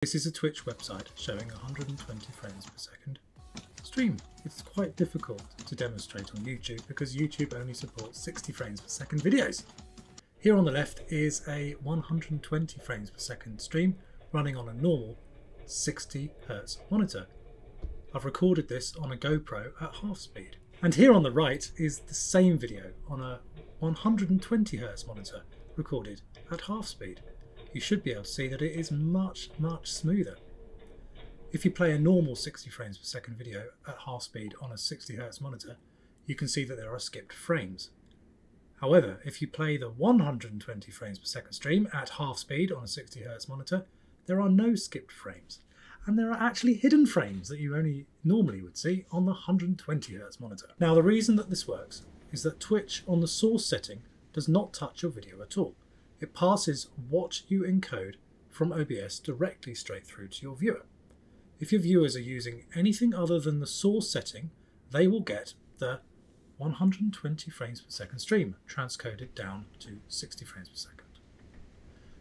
This is a Twitch website showing 120 frames per second stream. It's quite difficult to demonstrate on YouTube because YouTube only supports 60 frames per second videos. Here on the left is a 120 frames per second stream running on a normal 60 Hz monitor. I've recorded this on a GoPro at half speed. And here on the right is the same video on a 120 Hz monitor recorded at half speed. You should be able to see that it is much smoother. If you play a normal 60 frames per second video at half speed on a 60 Hz monitor, you can see that there are skipped frames. However, if you play the 120 frames per second stream at half speed on a 60 Hz monitor, there are no skipped frames. And there are actually hidden frames that you only normally would see on the 120 Hz monitor. Now, the reason that this works is that Twitch on the source setting does not touch your video at all. It passes what you encode from OBS directly straight through to your viewer. If your viewers are using anything other than the source setting, they will get the 120 frames per second stream transcoded down to 60 frames per second.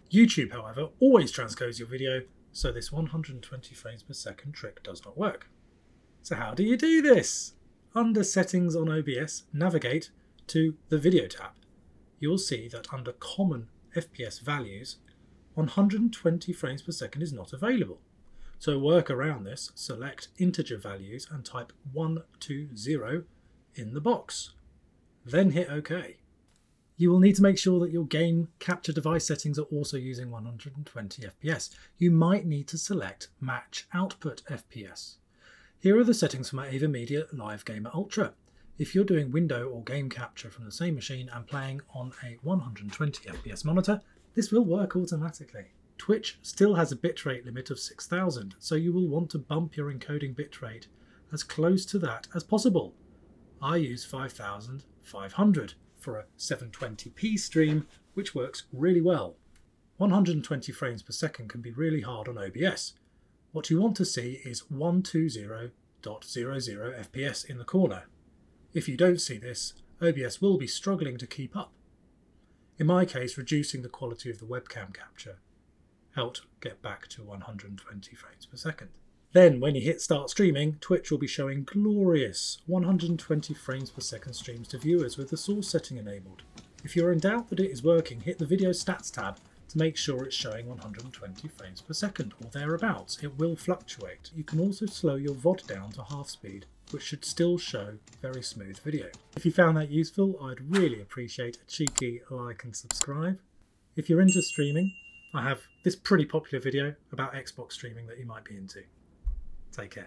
YouTube, however, always transcodes your video, so this 120 frames per second trick does not work. So how do you do this? Under Settings on OBS, navigate to the Video tab. You'll see that under Common FPS values, 120 frames per second is not available. So work around this, select integer values and type 120 in the box. Then hit OK. You will need to make sure that your game capture device settings are also using 120 FPS. You might need to select Match Output FPS. Here are the settings for my AVerMedia Live Gamer Ultra. If you're doing window or game capture from the same machine and playing on a 120 FPS monitor, this will work automatically. Twitch still has a bitrate limit of 6000, so you will want to bump your encoding bitrate as close to that as possible. I use 5500 for a 720p stream, which works really well. 120 frames per second can be really hard on OBS. What you want to see is 120.00 FPS in the corner. If you don't see this, OBS will be struggling to keep up. In my case, reducing the quality of the webcam capture helped get back to 120 frames per second. Then when you hit start streaming, Twitch will be showing glorious 120 frames per second streams to viewers with the source setting enabled. If you're in doubt that it is working, hit the Video Stats tab to make sure it's showing 120 frames per second or thereabouts. It will fluctuate. You can also slow your VOD down to half speed, which should still show very smooth video. If you found that useful, I'd really appreciate a cheeky like and subscribe. If you're into streaming, I have this pretty popular video about Xbox streaming that you might be into. Take care.